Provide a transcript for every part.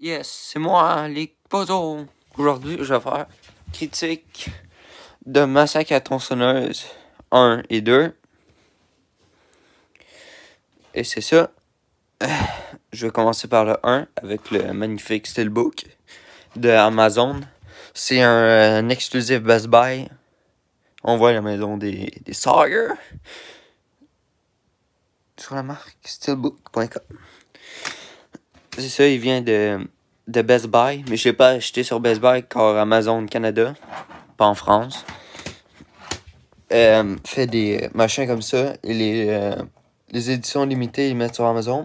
Yes, c'est moi, les potos. Aujourd'hui, je vais faire critique de Massacre à la tronçonneuse 1 et 2. Et c'est ça. Je vais commencer par le 1 avec le magnifique Steelbook de Amazon. C'est un exclusif Best Buy. On voit la maison des Sawyer sur la marque steelbook.com. C'est ça, il vient de Best Buy, mais je l'ai pas acheté sur Best Buy car Amazon Canada, pas en France, fait des machins comme ça et les éditions limitées ils mettent sur Amazon.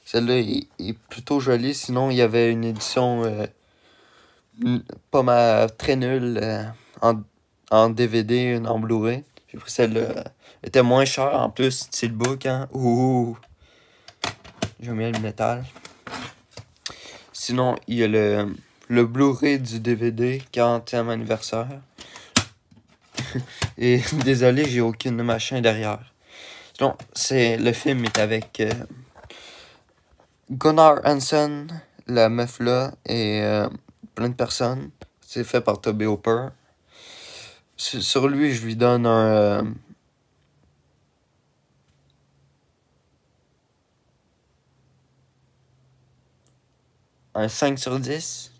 Celle-là est plutôt jolie, sinon il y avait une édition pas mal très nulle en DVD, une en Blu-ray. J'ai pris celle-là, elle était moins chère en plus, Steelbook, hein. Ouh! J'aime bien le métal. Sinon, il y a le Blu-ray du DVD 40e anniversaire. Et désolé, j'ai aucune machin derrière. Sinon, le film est avec Gunnar Hansen, la meuf là, et plein de personnes. C'est fait par Toby Hooper. Sur lui, je lui donne un 5 sur 10.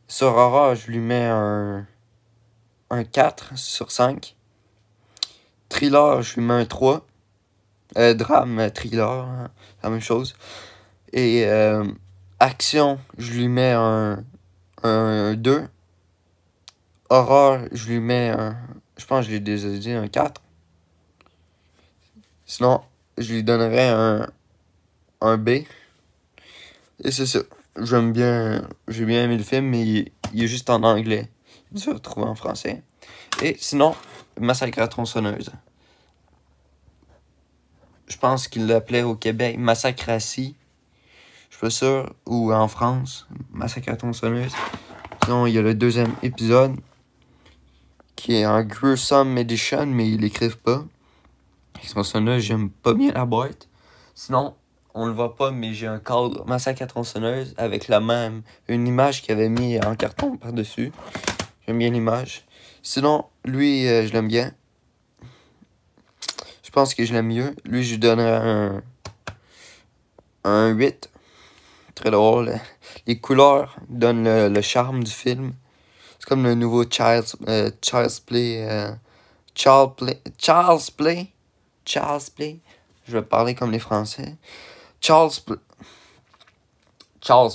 Sur Aurora, je lui mets un 4 sur 5. Thriller, je lui mets un 3. Drame, thriller, hein, la même chose. Et action, je lui mets un 2. Horreur, je lui mets je pense que je l'ai déjà dit, un 4. Sinon, je lui donnerais un B. Et c'est ça. J'ai bien aimé le film, mais il est juste en anglais. Il se retrouve en français. Et sinon, Massacre à la tronçonneuse. Je pense qu'il l'appelait au Québec Massacre à scie. Je suis pas sûr. Ou en France, Massacre à la tronçonneuse. Sinon, il y a le deuxième épisode qui est en Gruesome Edition, mais ils l'écrivent pas. Cette tronçonneuse, j'aime pas bien la boîte. Sinon, on le voit pas, mais j'ai un cadre Massacre à tronçonneuse avec une image qu'il avait mis en carton par-dessus. J'aime bien l'image. Sinon, lui, je l'aime bien. Je pense que je l'aime mieux. Lui, je lui donnerais un 8. Très drôle. Les couleurs donnent le charme du film. C'est comme le nouveau Child's Play. Child's Play. Je vais parler comme les Français. Child's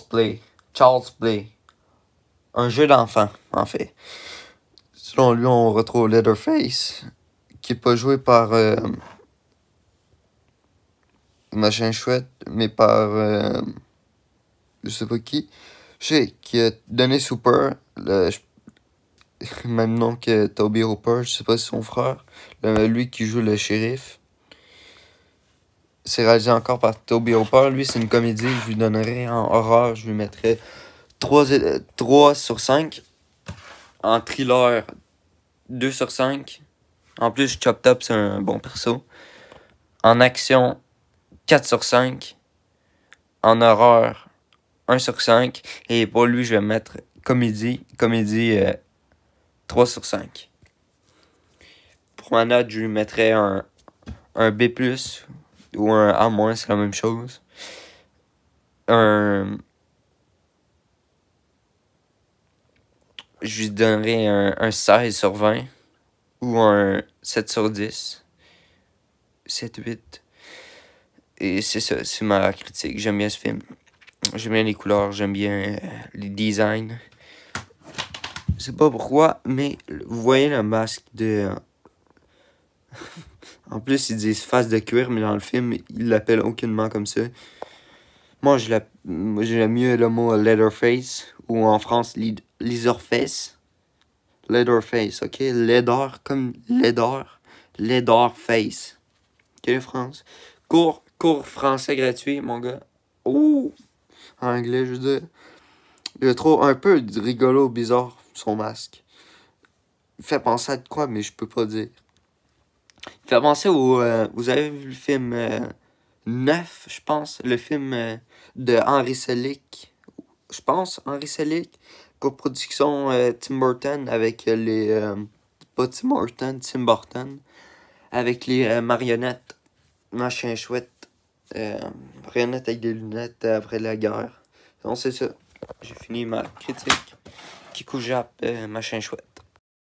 Play. Un jeu d'enfant, en fait. Selon lui, on retrouve Leatherface, qui n'est pas joué par machin chouette, mais par je sais pas qui. Je sais qui a donné Super, même nom que Toby Hooper, je sais pas si c'est son frère. Lui qui joue le shérif. C'est réalisé encore par Toby Hooper. Lui, c'est une comédie. Je lui donnerais en horreur, je lui mettrais 3 sur 5. En thriller, 2 sur 5. En plus, Chop Top, c'est un bon perso. En action, 4 sur 5. En horreur, 1 sur 5. Et pour lui, je vais mettre comédie 3 sur 5. Pour ma note, je lui mettrais un B+, ou un A-, c'est la même chose. Je lui donnerais un 16 sur 20. Ou un 7 sur 10. 7, 8. Et c'est ça, c'est ma critique. J'aime bien ce film. J'aime bien les couleurs, j'aime bien les designs. Je sais pas pourquoi, mais vous voyez le masque de... En plus, ils disent face de cuir, mais dans le film, ils l'appellent aucunement comme ça. Moi, j'aime mieux le mot Leatherface, ou en France, Leatherface. Leatherface, ok? Leather, comme leather. Leatherface. Ok, France? Cours français gratuit, mon gars. Ouh! En anglais, je veux dire. Je trouve un peu rigolo, bizarre, son masque. Il fait penser à de quoi, mais je peux pas dire. Il fait penser au... vous avez vu le film 9, je pense. Le film de Henry Selick. Je pense, Henry Selick. Coproduction Tim Burton avec les... pas Tim Burton, Tim Burton. Avec les marionnettes. Machin chouette. Marionnettes avec des lunettes après la guerre. Donc c'est ça. J'ai fini ma critique. Kikou Jap, machin chouette.